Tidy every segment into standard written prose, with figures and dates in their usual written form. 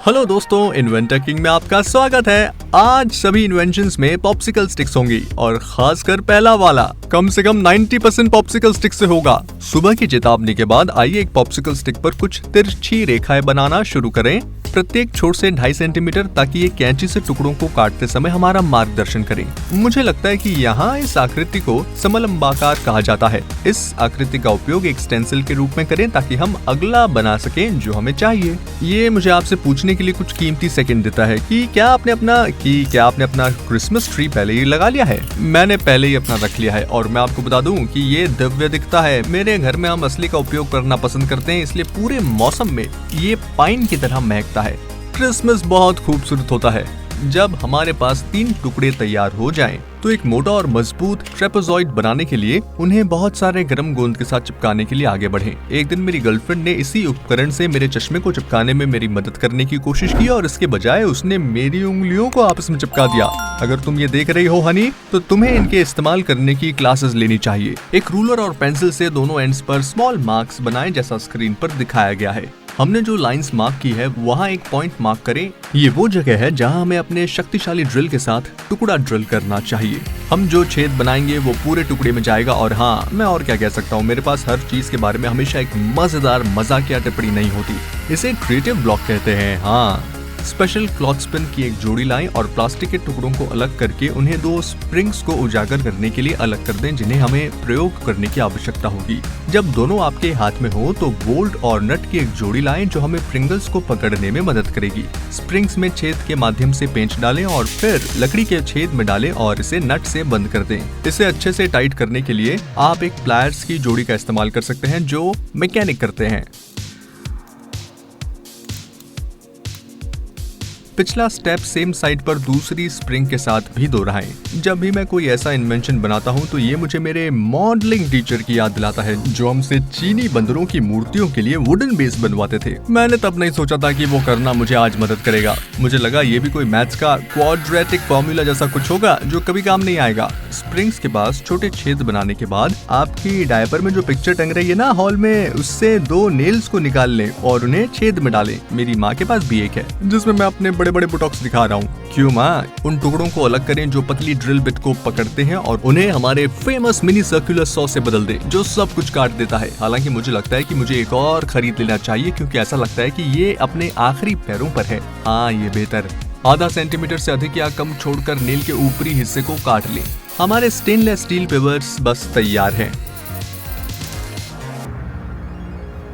Hello दोस्तों, inventor king में आपका स्वागत है। आज सभी इन्वेंशंस में पॉप्सिकल स्टिक्स होंगी और खासकर पहला वाला कम से कम 90% पॉप्सिकल स्टिक से होगा। सुबह की चेतावनी के बाद आइए एक पॉप्सिकल स्टिक पर कुछ तिरछी रेखाएं बनाना शुरू करें, प्रत्येक छोर से 2.5 सेंटीमीटर, ताकि ये कैंची से टुकड़ों को काटते समय हमारा मार्गदर्शन करें। मुझे लगता है कि यहाँ इस आकृति को समलंबाकार कहा जाता है। इस आकृति का उपयोग एक स्टेंसिल के रूप में करें ताकि हम अगला बना सकें जो हमें चाहिए। ये मुझे आपसे पूछने के लिए कुछ कीमती सेकंड देता है कि क्या आपने अपना क्रिसमस ट्री पहले ही लगा लिया है। मैंने पहले ही अपना रख लिया है और मैं आपको बता दूं कि ये दिव्य दिखता है। मेरे घर में हम असली का उपयोग करना पसंद करते हैं, इसलिए पूरे मौसम में ये पाइन की तरह महकता है। क्रिसमस बहुत खूबसूरत होता है। जब हमारे पास 3 टुकड़े तैयार हो जाएं, तो एक मोटा और मजबूत ट्रेपेजॉइड बनाने के लिए उन्हें बहुत सारे गर्म गोंद के साथ चिपकाने के लिए आगे बढ़े। एक दिन मेरी गर्लफ्रेंड ने इसी उपकरण से मेरे चश्मे को चिपकाने में मेरी मदद करने की कोशिश की और इसके बजाय उसने मेरी उंगलियों को आपस में चिपका दिया। अगर तुम ये देख रही हो हनी, तो तुम्हें इनके इस्तेमाल करने की क्लासेस लेनी चाहिए। एक रूलर और पेंसिल से दोनों एंड्स पर स्मॉल मार्क्स बनाएं, जैसा स्क्रीन पर दिखाया गया है। हमने जो लाइंस मार्क की है वहाँ एक पॉइंट मार्क करें। ये वो जगह है जहाँ हमें अपने शक्तिशाली ड्रिल के साथ टुकड़ा ड्रिल करना चाहिए। हम जो छेद बनाएंगे वो पूरे टुकड़े में जाएगा। और हाँ, मैं और क्या कह सकता हूँ, मेरे पास हर चीज के बारे में हमेशा एक मजेदार मजाकिया टिप्पणी नहीं होती। इसे क्रिएटिव ब्लॉक कहते हैं। हाँ, स्पेशल क्लॉथ स्पिन की एक जोड़ी लाएं और प्लास्टिक के टुकड़ों को अलग करके उन्हें 2 स्प्रिंग्स को उजागर करने के लिए अलग कर दें, जिन्हें हमें प्रयोग करने की आवश्यकता होगी। जब दोनों आपके हाथ में हो तो बोल्ट और नट की एक जोड़ी लाएं जो हमें प्रिंगल्स को पकड़ने में मदद करेगी। स्प्रिंग्स में छेद के माध्यम से पेंच डालें और फिर लकड़ी के छेद में डालें और इसे नट से बंद कर दें। इसे अच्छे से टाइट करने के लिए आप एक प्लायर्स की जोड़ी का इस्तेमाल कर सकते हैं जो मैकेनिक करते हैं। पिछला स्टेप सेम साइड पर दूसरी स्प्रिंग के साथ भी दोहराएं। जब भी मैं कोई ऐसा इन्वेंशन बनाता हूँ तो ये मुझे मेरे मॉडलिंग टीचर की याद दिलाता है, जो हमसे चीनी बंदरों की मूर्तियों के लिए वुडन बेस बनवाते थे। मैंने तब नहीं सोचा था कि वो करना मुझे आज मदद करेगा। मुझे लगा ये भी कोई मैथ्स का क्वाड्रेटिक फॉर्मूला जैसा कुछ होगा जो कभी काम नहीं आएगा। स्प्रिंग्स के पास छोटे छेद बनाने के बाद आपकी डायपर में जो पिक्चर टंग रही है ना हॉल में, उससे 2 नेल्स को निकाल लें और उन्हें छेद में डालें। मेरी माँ के पास भी एक है जिसमें मैं अपने बड़े बड़े बुटॉक्स दिखा रहा हूँ। क्यों माँ? उन टुकड़ों को अलग करें जो पतली ड्रिल बिट को पकड़ते हैं और उन्हें हमारे फेमस मिनी सर्कुलर सॉ से बदल दें, जो सब कुछ काट देता है। हालांकि मुझे लगता है कि मुझे एक और खरीद लेना चाहिए, क्योंकि ऐसा लगता है कि ये अपने आखिरी पैरों पर है। हाँ, ये बेहतर। आधा सेंटीमीटर से अधिक या कम छोड़कर नेल के ऊपरी हिस्से को काट लें। हमारे स्टेनलेस स्टील पिवर्स बस तैयार हैं।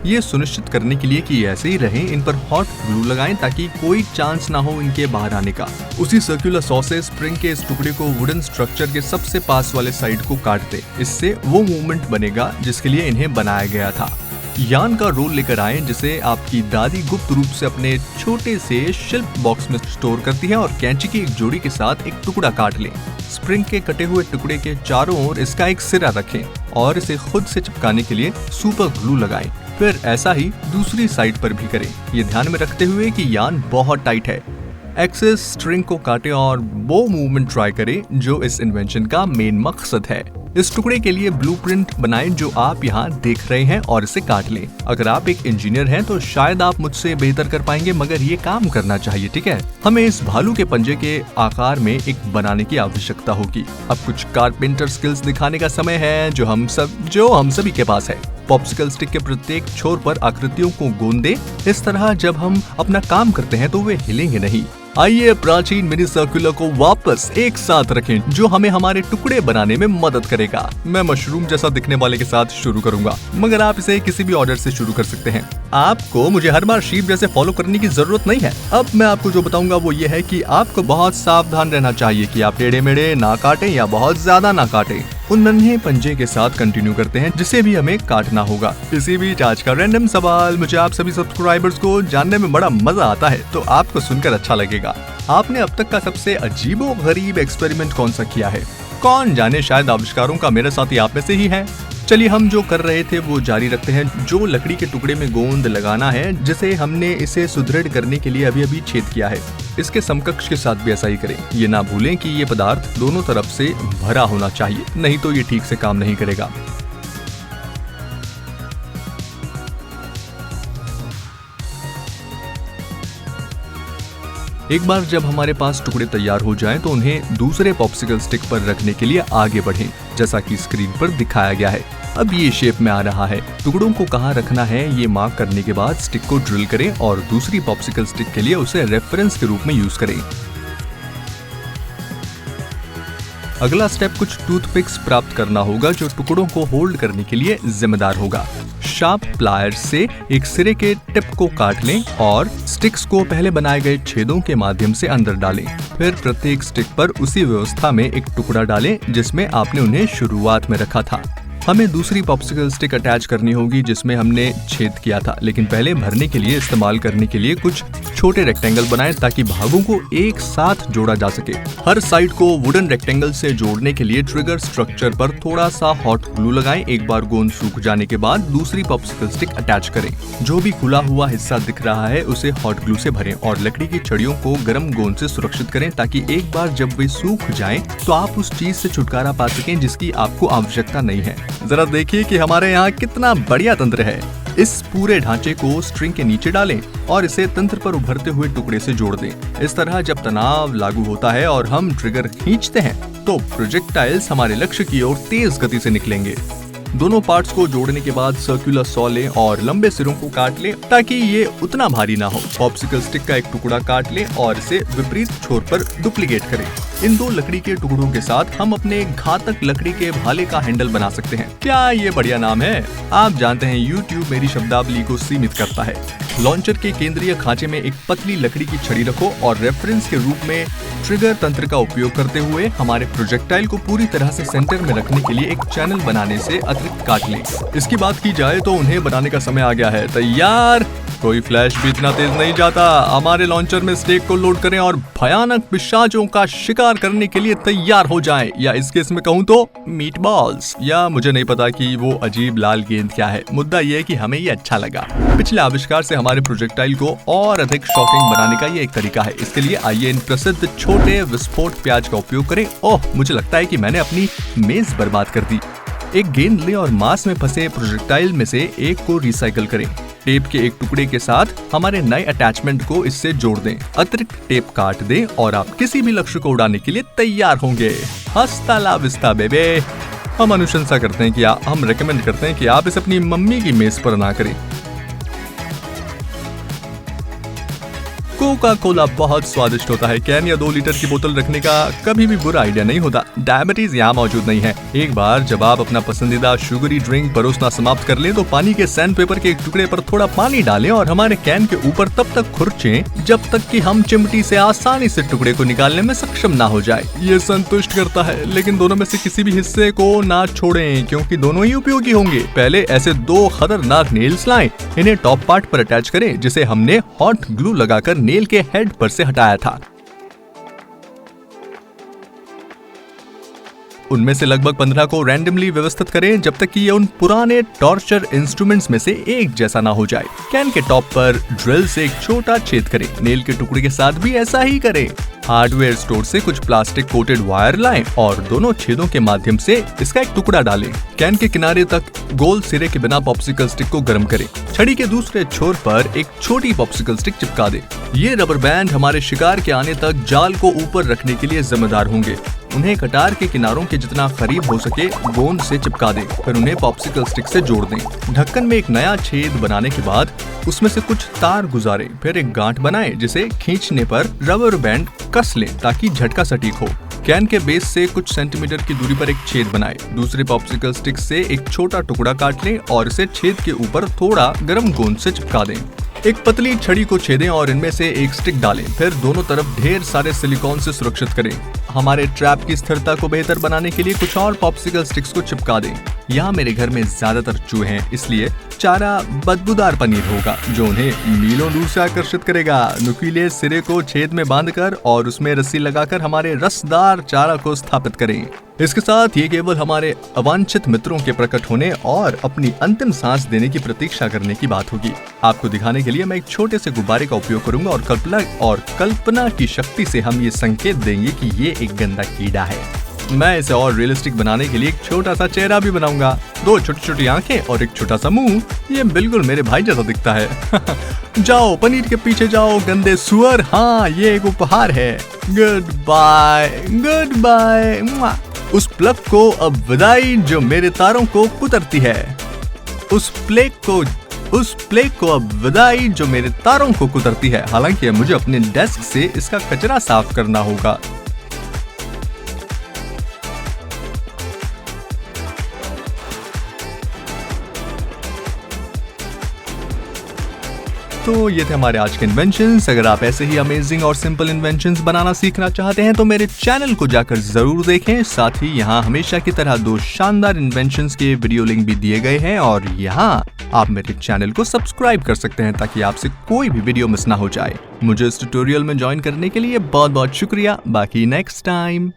ये सुनिश्चित करने के लिए कि ऐसे ही रहें, इन पर हॉट ग्लू लगाएं ताकि कोई चांस ना हो इनके बाहर आने का। उसी सर्कुलर सॉ से स्प्रिंग के इस टुकड़े को वुडन स्ट्रक्चर के सबसे पास वाले साइड को काट दें। इससे वो मूवमेंट बनेगा जिसके लिए इन्हें बनाया गया था। यान का रोल लेकर आएं, जिसे आपकी दादी गुप्त रूप से अपने छोटे से शिल्प बॉक्स में स्टोर करती है, और कैंची की एक जोड़ी के साथ एक टुकड़ा काट लें। स्प्रिंग के कटे हुए टुकड़े के चारों ओर इसका एक सिरा रखें और इसे खुद से चिपकाने के लिए सुपर ग्लू लगाएं। फिर ऐसा ही दूसरी साइड पर भी करें, ये ध्यान में रखते हुए कि यान बहुत टाइट है। एक्सेस स्ट्रिंग को काटें और वो मूवमेंट ट्राई करें जो इस इन्वेंशन का मेन मकसद है। इस टुकड़े के लिए ब्लूप्रिंट बनाएं जो आप यहाँ देख रहे हैं और इसे काट लें। अगर आप एक इंजीनियर हैं तो शायद आप मुझसे बेहतर कर पाएंगे, मगर ये काम करना चाहिए, ठीक है? हमें इस भालू के पंजे के आकार में एक बनाने की आवश्यकता होगी। अब कुछ कारपेंटर स्किल्स दिखाने का समय है जो हम सभी के पास है। पॉप्सिकल स्टिक के प्रत्येक छोर पर आकृतियों को गोंदें। इस तरह जब हम अपना काम करते हैं तो वे हिलेंगे नहीं। आइए प्राचीन मिनी सर्कुलर को वापस एक साथ रखें, जो हमें हमारे टुकड़े बनाने में मदद करेगा। मैं मशरूम जैसा दिखने वाले के साथ शुरू करूंगा, मगर आप इसे किसी भी ऑर्डर से शुरू कर सकते हैं। आपको मुझे हर बार शीप जैसे फॉलो करने की जरूरत नहीं है। अब मैं आपको जो बताऊंगा वो ये है कि आपको बहुत सावधान रहना चाहिए कि आप टेढ़े मेढ़े ना काटें या बहुत ज्यादा ना काटें। उन नन्हे पंजे के साथ कंटिन्यू करते हैं जिसे भी हमें काटना होगा। इसी बीच आज का रैंडम सवाल, मुझे आप सभी सब्सक्राइबर्स को जानने में बड़ा मजा आता है, तो आपको सुनकर अच्छा लगेगा। आपने अब तक का सबसे अजीबोगरीब एक्सपेरिमेंट कौन सा किया है? कौन जाने, शायद आविष्कारों का मेरे साथी आप में से ही है। चलिए हम जो कर रहे थे वो जारी रखते हैं। जो लकड़ी के टुकड़े में गोंद लगाना है, जिसे हमने इसे सुदृढ़ करने के लिए अभी छेद किया है, इसके समकक्ष के साथ भी ऐसा ही करें। ये ना भूलें कि ये पदार्थ दोनों तरफ से भरा होना चाहिए, नहीं तो ये ठीक से काम नहीं करेगा। एक बार जब हमारे पास टुकड़े तैयार हो जाएं तो उन्हें दूसरे पॉप्सिकल स्टिक पर रखने के लिए आगे बढ़ें, जैसा कि स्क्रीन पर दिखाया गया है। अब ये शेप में आ रहा है। टुकड़ों को कहाँ रखना है ये मार्क करने के बाद स्टिक को ड्रिल करें और दूसरी पॉप्सिकल स्टिक के लिए उसे रेफरेंस के रूप में यूज करें। अगला स्टेप कुछ टूथपिक्स प्राप्त करना होगा जो टुकड़ों को होल्ड करने के लिए जिम्मेदार होगा। शार्प प्लायर से एक सिरे के टिप को काट लें और स्टिक्स को पहले बनाए गए छेदों के माध्यम से अंदर डालें। फिर प्रत्येक स्टिक पर उसी व्यवस्था में एक टुकड़ा डालें जिसमें आपने उन्हें शुरुआत में रखा था। हमें दूसरी पॉप्सिकल स्टिक अटैच करनी होगी जिसमें हमने छेद किया था, लेकिन पहले भरने के लिए इस्तेमाल करने के लिए कुछ छोटे रेक्टेंगल बनाएं ताकि भागों को एक साथ जोड़ा जा सके। हर साइड को वुडन रेक्टेंगल से जोड़ने के लिए ट्रिगर स्ट्रक्चर पर थोड़ा सा हॉट ग्लू लगाएं। एक बार गोंद सूख जाने के बाद दूसरी पॉप्सिकल स्टिक अटैच करें। जो भी खुला हुआ हिस्सा दिख रहा है उसे हॉट ग्लू से भरें और लकड़ी की छड़ियों को गर्म गोंद से सुरक्षित करें ताकि एक बार जब वे सूख जाएं तो आप उस चीज से छुटकारा पा सकें जिसकी आपको आवश्यकता नहीं है। जरा देखिए कि हमारे यहाँ कितना बढ़िया तंत्र है। इस पूरे ढांचे को स्ट्रिंग के नीचे डालें और इसे तंत्र पर उभरते हुए टुकड़े से जोड़ दें। इस तरह जब तनाव लागू होता है और हम ट्रिगर खींचते हैं तो प्रोजेक्टाइल्स हमारे लक्ष्य की ओर तेज गति से निकलेंगे। दोनों पार्ट्स को जोड़ने के बाद सर्कुलर सॉ लें और लंबे सिरों को काट लें ताकि ये उतना भारी ना हो। पॉप्सिकल स्टिक का एक टुकड़ा काट लें और इसे विपरीत छोर पर डुप्लीकेट करें। इन दो लकड़ी के टुकड़ों के साथ हम अपने घातक लकड़ी के भाले का हैंडल बना सकते हैं। क्या ये बढ़िया नाम है? आप जानते हैं YouTube मेरी शब्दावली को सीमित करता है। लॉन्चर के केंद्रीय खांचे में एक पतली लकड़ी की छड़ी रखो और रेफरेंस के रूप में ट्रिगर तंत्र का उपयोग करते हुए हमारे प्रोजेक्टाइल को पूरी तरह से सेंटर में रखने के लिए एक चैनल बनाने से अतिरिक्त काट लें। इसकी बात की जाए तो उन्हें बनाने का समय आ गया है। तैयार? कोई फ्लैश भी इतना तेज नहीं जाता। हमारे लॉन्चर में स्टेक को लोड करें और भयानक पिशाचों का शिकार करने के लिए तैयार हो जाएं। या इस केस में कहूँ तो मीट बॉल्स। या मुझे नहीं पता कि वो अजीब लाल गेंद क्या है। मुद्दा ये है कि हमें ये अच्छा लगा। पिछले आविष्कार से हमारे प्रोजेक्टाइल को और अधिक शॉकिंग बनाने का ये एक तरीका है। इसके लिए आइए इन प्रसिद्ध छोटे विस्फोट प्याज का उपयोग करें। ओह, मुझे लगता है कि मैंने अपनी मेज बर्बाद कर दी। एक गेंद लें और मास में फंसे प्रोजेक्टाइल में से एक को रिसाइकल करें। टेप के एक टुकड़े के साथ हमारे नए अटैचमेंट को इससे जोड़ दें। अतिरिक्त टेप काट दें और आप किसी भी लक्ष्य को उड़ाने के लिए तैयार होंगे। हस्ता ला विस्ता बेबे। हम अनुशंसा करते हैं कि हम रेकमेंड करते हैं कि आप इसे अपनी मम्मी की मेज पर ना करें। कोका कोला बहुत स्वादिष्ट होता है। कैन या 2 लीटर की बोतल रखने का कभी भी बुरा आइडिया नहीं होता। डायबिटीज यहाँ मौजूद नहीं है। एक बार जब आप अपना पसंदीदा शुगरी ड्रिंक परोसना समाप्त कर लें तो पानी के सैंड पेपर के एक टुकड़े पर थोड़ा पानी डालें और हमारे कैन के ऊपर तब तक खुरचें जब तक कि हम चिमटी से आसानी से टुकड़े को निकालने में सक्षम ना हो जाए। ये संतुष्ट करता है, लेकिन दोनों में से किसी भी हिस्से को ना छोड़ें क्योंकि दोनों ही उपयोगी होंगे। पहले ऐसे 2 खतरनाक नेल्स लाएं। इन्हें टॉप पार्ट पर अटैच करें जिसे हमने हॉट ग्लू लगाकर नेल के हेड पर से हटाया था। उनमें से लगभग 15 को रैंडमली व्यवस्थित करें जब तक कि ये उन पुराने टॉर्चर इंस्ट्रूमेंट्स में से एक जैसा ना हो जाए। कैन के टॉप पर ड्रिल से एक छोटा छेद करें। नेल के टुकड़े के साथ भी ऐसा ही करें। हार्डवेयर स्टोर से कुछ प्लास्टिक कोटेड वायर लाएं और दोनों छेदों के माध्यम से इसका एक टुकड़ा डालें। कैन के किनारे तक गोल सिरे के बिना पॉप्सिकल स्टिक को गर्म करें। छड़ी के दूसरे छोर पर एक छोटी पॉप्सिकल स्टिक चिपका दें। ये रबर बैंड हमारे शिकार के आने तक जाल को ऊपर रखने के लिए जिम्मेदार होंगे। उन्हें कटार के किनारों के जितना करीब हो सके गोंद से चिपका दें। फिर उन्हें पॉप्सिकल स्टिक से जोड़ दें। ढक्कन में एक नया छेद बनाने के बाद उसमें से कुछ तार गुजारें। फिर एक गांठ बनाएं जिसे खींचने पर रबर बैंड कस लें ताकि झटका सटीक हो। कैन के बेस से कुछ सेंटीमीटर की दूरी पर एक छेद बनाएं। दूसरे पॉप्सिकल स्टिक से एक छोटा टुकड़ा काट लें और इसे छेद के ऊपर थोड़ा गर्म गोंद से चिपका दें। एक पतली छड़ी को छेदें और इनमें से एक स्टिक डालें। फिर दोनों तरफ ढेर सारे सिलिकॉन से सुरक्षित करें। हमारे ट्रैप की स्थिरता को बेहतर बनाने के लिए कुछ और पॉप्सिकल स्टिक्स को चिपका दें। यहाँ मेरे घर में ज्यादातर चूहे हैं, इसलिए चारा बदबूदार पनीर होगा जो उन्हें मीलों दूर से आकर्षित करेगा। नुकीले सिरे को छेद में बांधकर और उसमें रस्सी लगाकर हमारे रसदार चारा को स्थापित करें। इसके साथ ये केवल हमारे अवांछित मित्रों के प्रकट होने और अपनी अंतिम सांस देने की प्रतीक्षा करने की बात होगी। आपको दिखाने के लिए मैं एक छोटे से गुब्बारे का उपयोग करूंगा और कल्पना की शक्ति से हम ये संकेत देंगे कि ये एक गंदा कीड़ा है। मैं इसे और रियलिस्टिक बनाने के लिए एक छोटा सा चेहरा भी बनाऊंगा, 2 छोटी छोटी आंखें और एक छोटा सा मुंह। ये बिल्कुल मेरे भाई जैसा दिखता है। जाओ पनीर के पीछे जाओ गंदे सुअर। हाँ, ये एक उपहार है। Goodbye, goodbye. उस प्लग को अब विदाई जो मेरे तारों को कुतरती है। उस प्लेग को अब विदाई जो मेरे तारों को कुतरती है। हालांकि मुझे अपने डेस्क से इसका कचरा साफ करना होगा। तो ये थे हमारे आज के इन्वेंशंस। अगर आप ऐसे ही अमेजिंग और सिंपल इन्वेंशंस बनाना सीखना चाहते हैं तो मेरे चैनल को जाकर जरूर देखें। साथ ही यहाँ हमेशा की तरह 2 शानदार इन्वेंशंस के वीडियो लिंक भी दिए गए हैं और यहाँ आप मेरे चैनल को सब्सक्राइब कर सकते हैं ताकि आपसे कोई भी वीडियो मिस ना हो जाए। मुझे इस ट्यूटोरियल में ज्वाइन करने के लिए बहुत बहुत शुक्रिया। बाकी नेक्स्ट टाइम।